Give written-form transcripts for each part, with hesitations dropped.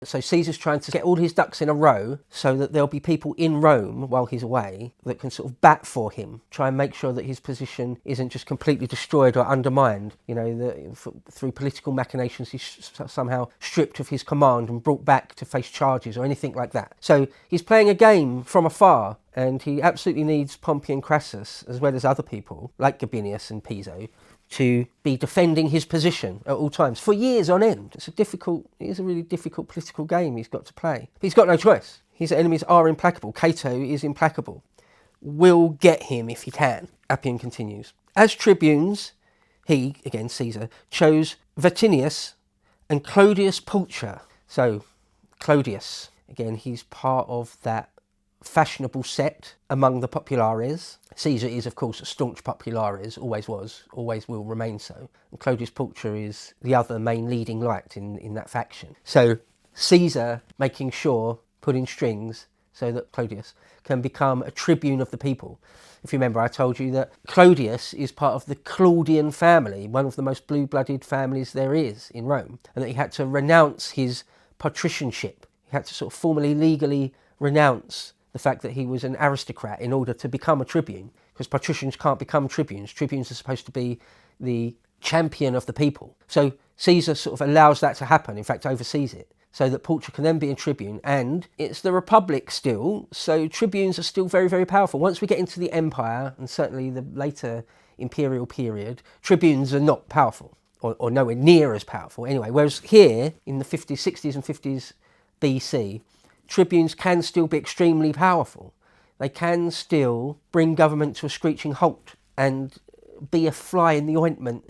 So Caesar's trying to get all his ducks in a row so that there'll be people in Rome while he's away that can sort of bat for him, try and make sure that his position isn't just completely destroyed or undermined. Through political machinations, he's somehow stripped of his command and brought back to face charges or anything like that. So he's playing a game from afar, and he absolutely needs Pompey and Crassus, as well as other people like Gabinius and Piso, to be defending his position at all times for years on end. It is a really difficult political game he's got to play. But he's got no choice. His enemies are implacable. Cato is implacable. Will get him if he can. Appian continues. As tribunes, he, again Caesar, chose Vatinius and Clodius Pulcher. So Clodius, again, he's part of that fashionable set among the populares. Caesar is, of course, a staunch populares, always was, always will remain so. And Clodius Pulcher is the other main leading light in that faction. So Caesar making sure, pulling strings, so that Clodius can become a tribune of the people. If you remember, I told you that Clodius is part of the Claudian family, one of the most blue-blooded families there is in Rome, and that he had to renounce his patricianship. He had to sort of formally, legally renounce the fact that he was an aristocrat in order to become a tribune, because patricians can't become tribunes. Tribunes are supposed to be the champion of the people. So Caesar sort of allows that to happen, in fact oversees it, so that Pulcher can then be a tribune, and it's the Republic still, so tribunes are still very, very powerful. Once we get into the Empire, and certainly the later imperial period, tribunes are not powerful, or nowhere near as powerful anyway, whereas here, in the 50s, 60s and 50s BC, tribunes can still be extremely powerful. They can still bring government to a screeching halt and be a fly in the ointment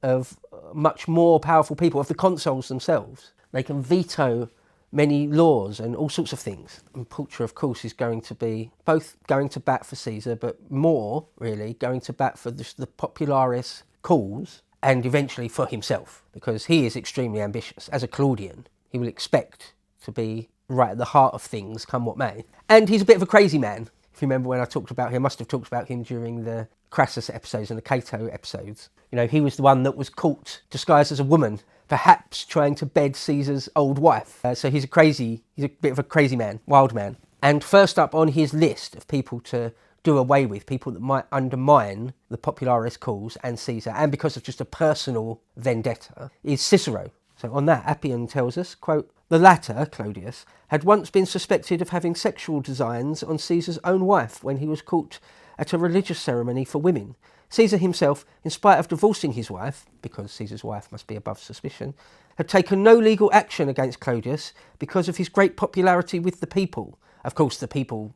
of much more powerful people, of the consuls themselves. They can veto many laws and all sorts of things. And Pulcher, of course, is going to be both going to bat for Caesar, but more, really, going to bat for the popularis cause and eventually for himself, because he is extremely ambitious. As a Claudian, he will expect to be right at the heart of things, come what may. And he's a bit of a crazy man. If you remember when I talked about him, I must have talked about him during the Crassus episodes and the Cato episodes. He was the one that was caught disguised as a woman, perhaps trying to bed Caesar's old wife. So he's a bit of a crazy man, wild man. And first up on his list of people to do away with, people that might undermine the popularis cause and Caesar, and because of just a personal vendetta, is Cicero. So on that, Appian tells us, quote, "The latter, Clodius, had once been suspected of having sexual designs on Caesar's own wife when he was caught at a religious ceremony for women. Caesar himself, in spite of divorcing his wife, because Caesar's wife must be above suspicion, had taken no legal action against Clodius because of his great popularity with the people." Of course, the people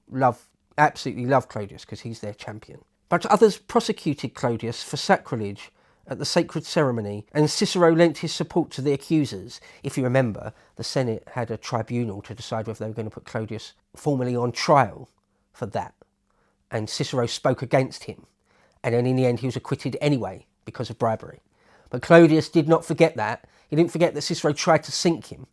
absolutely love Clodius because he's their champion. "But others prosecuted Clodius for sacrilege at the sacred ceremony, and Cicero lent his support to the accusers." If you remember, the Senate had a tribunal to decide whether they were going to put Clodius formally on trial for that, and Cicero spoke against him, and then in the end he was acquitted anyway because of bribery. But Clodius did not forget that. He didn't forget that Cicero tried to sink him,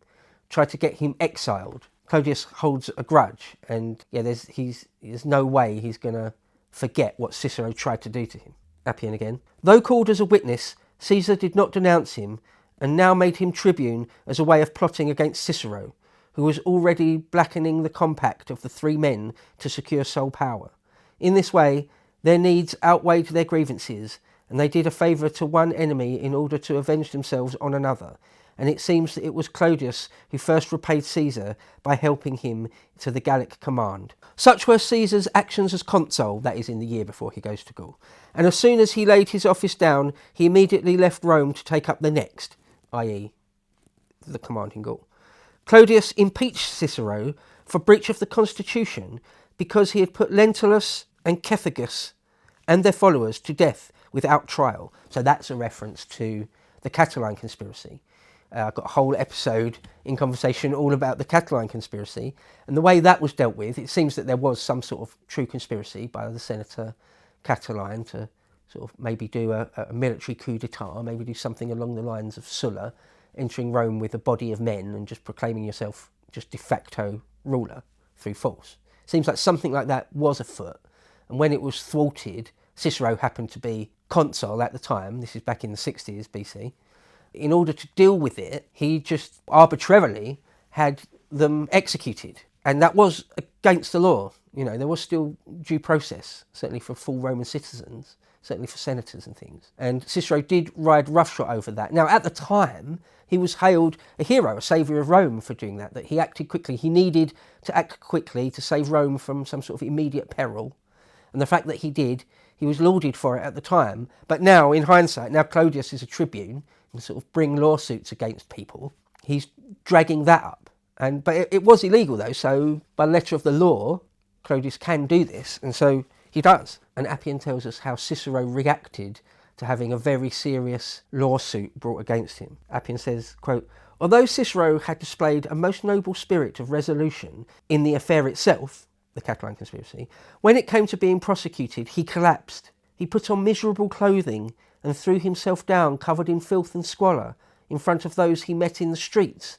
tried to get him exiled. Clodius holds a grudge, and there's no way he's going to forget what Cicero tried to do to him. Appian again. "Though called as a witness, Caesar did not denounce him, and now made him tribune as a way of plotting against Cicero, who was already blackening the compact of the three men to secure sole power. In this way, their needs outweighed their grievances, and they did a favour to one enemy in order to avenge themselves on another. And it seems that it was Clodius who first repaid Caesar by helping him to the Gallic command. Such were Caesar's actions as consul," that is in the year before he goes to Gaul, "and as soon as he laid his office down, he immediately left Rome to take up the next," i.e. the command in Gaul. "Clodius impeached Cicero for breach of the constitution because he had put Lentulus and Cethegus and their followers to death without trial." So that's a reference to the Catiline conspiracy. I've got a whole episode in conversation all about the Catiline conspiracy, and the way that was dealt with. It seems that there was some sort of true conspiracy by the senator Catiline to sort of maybe do a military coup d'etat, maybe do something along the lines of Sulla, entering Rome with a body of men and just proclaiming yourself just de facto ruler through force. Seems like something like that was afoot, and when it was thwarted, Cicero happened to be consul at the time, this is back in the 60s BC, in order to deal with it, he just arbitrarily had them executed. And that was against the law. You know, there was still due process, certainly for full Roman citizens, certainly for senators and things. And Cicero did ride roughshod over that. Now, at the time, he was hailed a hero, a saviour of Rome for doing that he acted quickly. He needed to act quickly to save Rome from some sort of immediate peril. And the fact that he did, he was lauded for it at the time. But now, in hindsight, now Clodius is a tribune and sort of bring lawsuits against people, he's dragging that up. But it was illegal though, so by letter of the law, Clodius can do this, and so he does. And Appian tells us how Cicero reacted to having a very serious lawsuit brought against him. Appian says, quote, "Although Cicero had displayed a most noble spirit of resolution in the affair itself," the Catiline conspiracy, "when it came to being prosecuted, he collapsed. He put on miserable clothing and threw himself down covered in filth and squalor in front of those he met in the streets,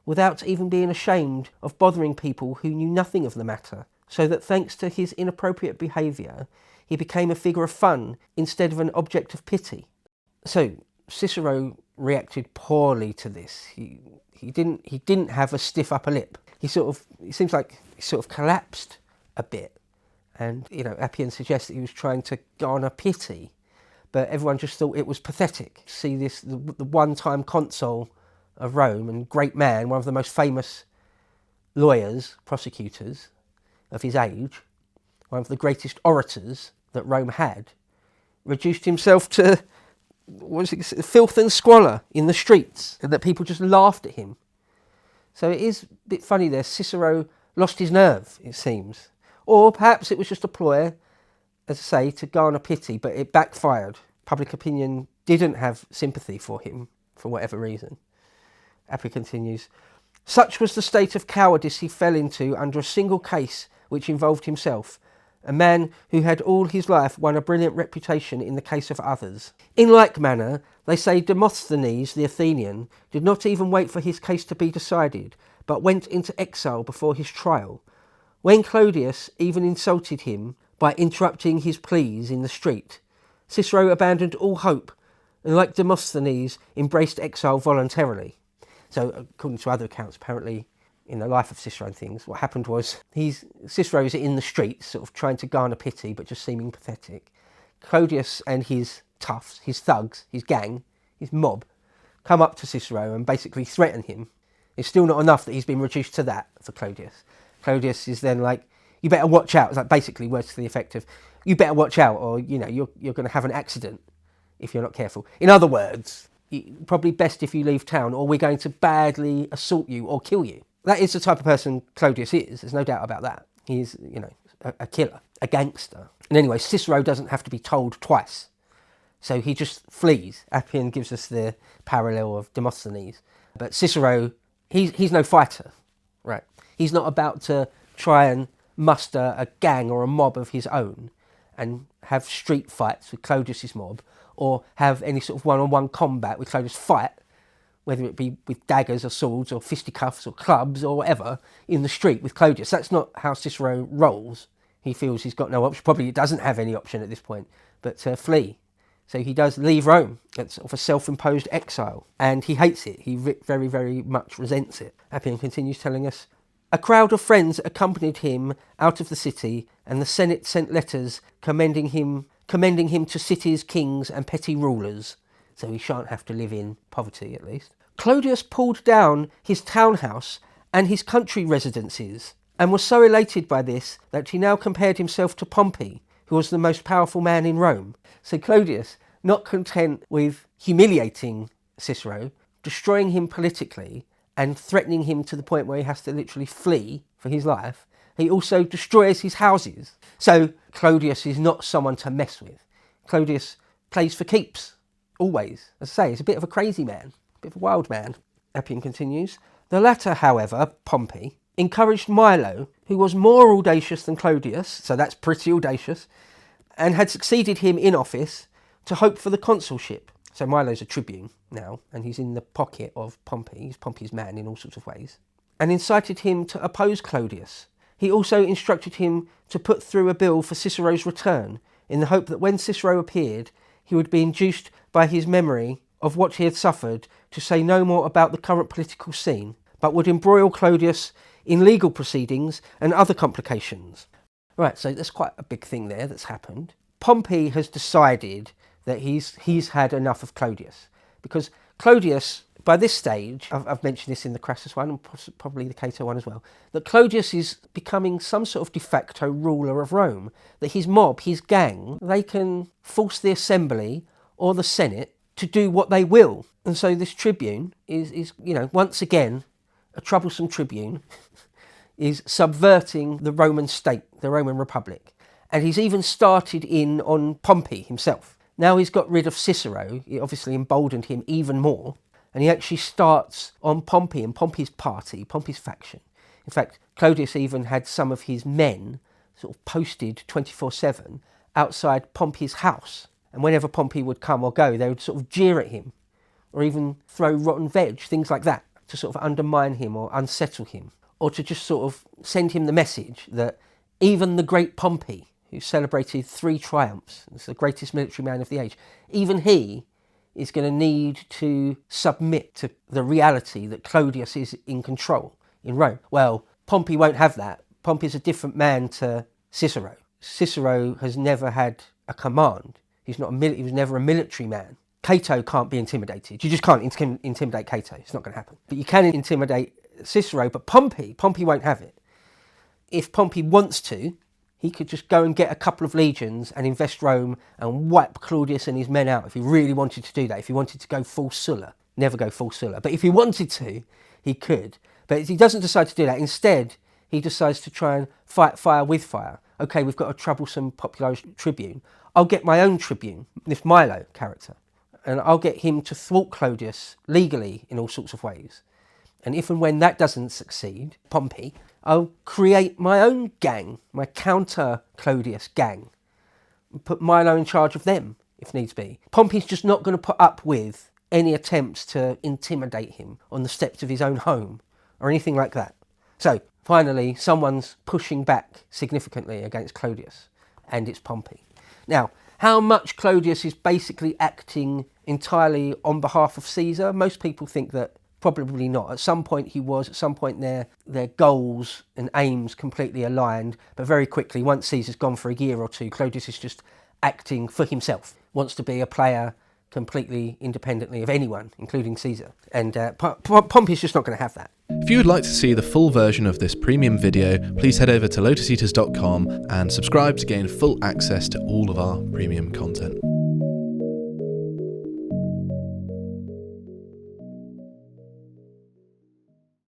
without even being ashamed of bothering people who knew nothing of the matter, so that thanks to his inappropriate behaviour, he became a figure of fun instead of an object of pity." So Cicero reacted poorly to this. He didn't have a stiff upper lip. It seems like he sort of collapsed a bit. And, you know, Appian suggests that he was trying to garner pity, but everyone just thought it was pathetic. See this, the one-time consul of Rome and great man, one of the most famous lawyers, prosecutors of his age, one of the greatest orators that Rome had, reduced himself to filth and squalor in the streets, and that people just laughed at him. So it is a bit funny there. Cicero lost his nerve, it seems. Or perhaps it was just a ploy, as I say, to garner pity, but it backfired. Public opinion didn't have sympathy for him, for whatever reason. Appian continues, "Such was the state of cowardice he fell into under a single case which involved himself, a man who had all his life won a brilliant reputation in the case of others. In like manner, they say Demosthenes the Athenian did not even wait for his case to be decided, but went into exile before his trial. When Clodius even insulted him by interrupting his pleas in the street, Cicero abandoned all hope, and like Demosthenes, embraced exile voluntarily." So, according to other accounts, apparently, in the life of Cicero and things, what happened was Cicero is in the streets, sort of trying to garner pity, but just seeming pathetic. Clodius and his toughs, his thugs, his gang, his mob, come up to Cicero and basically threaten him. It's still not enough that he's been reduced to that for Clodius. Clodius is then like, "You better watch out." It's like basically words to the effect of, "You better watch out, or you know you're going to have an accident if you're not careful." In other words, probably best if you leave town, or we're going to badly assault you or kill you. That is the type of person Clodius is. There's no doubt about that. He's, you know, a killer, a gangster. And anyway, Cicero doesn't have to be told twice, so he just flees. Appian gives us the parallel of Demosthenes, but Cicero, he's no fighter, right? He's not about to try and muster a gang or a mob of his own and have street fights with Clodius's mob, or have any sort of one-on-one combat with Clodius, fight, whether it be with daggers or swords or fisticuffs or clubs or whatever, in the street with Clodius. That's not how Cicero rolls. He feels he's got no option. Probably doesn't have any option at this point, but to flee. So he does leave Rome. It's sort of a self-imposed exile, and he hates it. He very, very much resents it. Appian continues telling us, "A crowd of friends accompanied him out of the city, and the Senate sent letters commending him to cities, kings, and petty rulers." So he shan't have to live in poverty, at least. "Clodius pulled down his townhouse and his country residences, and was so elated by this that he now compared himself to Pompey, who was the most powerful man in Rome." So Clodius, not content with humiliating Cicero, destroying him politically, and threatening him to the point where he has to literally flee for his life, he also destroys his houses. So Clodius is not someone to mess with. Clodius plays for keeps, always. As I say, he's a bit of a crazy man, a bit of a wild man. Appian continues, "The latter, however, Pompey, encouraged Milo, who was more audacious than Clodius," so that's pretty audacious, "and had succeeded him in office, to hope for the consulship." So Milo's a tribune now, and he's in the pocket of Pompey. He's Pompey's man in all sorts of ways. "And incited him to oppose Clodius. He also instructed him to put through a bill for Cicero's return, in the hope that when Cicero appeared, he would be induced by his memory of what he had suffered to say no more about the current political scene, but would embroil Clodius in legal proceedings and other complications. Right, so there's quite a big thing there that's happened. Pompey has decided that he's had enough of Clodius, because Clodius, by this stage, I've mentioned this in the Crassus one and probably the Cato one as well, that Clodius is becoming some sort of de facto ruler of Rome, that his mob, his gang, they can force the assembly or the Senate to do what they will. And so this tribune is once again, a troublesome tribune, is subverting the Roman state, the Roman Republic. And he's even started in on Pompey himself. Now he's got rid of Cicero, it obviously emboldened him even more, and he actually starts on Pompey and Pompey's party, Pompey's faction. In fact, Clodius even had some of his men sort of posted 24/7 outside Pompey's house. And whenever Pompey would come or go, they would sort of jeer at him, or even throw rotten veg, things like that, to sort of undermine him or unsettle him, or to just sort of send him the message that even the great Pompey, who celebrated 3 triumphs, is the greatest military man of the age, even he is going to need to submit to the reality that Clodius is in control in Rome. Well, Pompey won't have that. Pompey's a different man to Cicero. Cicero has never had a command. He was never a military man. Cato can't be intimidated. You just can't intimidate Cato. It's not going to happen. But you can intimidate Cicero, but Pompey won't have it. If Pompey wants to, he could just go and get a couple of legions and invest Rome and wipe Claudius and his men out if he really wanted to do that. If he wanted to go full Sulla. Never go full Sulla. But if he wanted to, he could. But he doesn't decide to do that. Instead, he decides to try and fight fire with fire. Okay, we've got a troublesome popular tribune. I'll get my own tribune, this Milo character, and I'll get him to thwart Clodius legally in all sorts of ways. And if and when that doesn't succeed, Pompey, I'll create my own gang, my counter-Clodius gang, and put Milo in charge of them, if needs be. Pompey's just not going to put up with any attempts to intimidate him on the steps of his own home, or anything like that. So, finally, someone's pushing back significantly against Clodius, and it's Pompey. Now, how much Clodius is basically acting entirely on behalf of Caesar, most people think that probably not. At some point he was, at some point their goals and aims completely aligned, but very quickly, once Caesar's gone for a year or two, Clodius is just acting for himself, wants to be a player completely independently of anyone, including Caesar. And Pompey's just not going to have that. If you would like to see the full version of this premium video, please head over to lotuseaters.com and subscribe to gain full access to all of our premium content.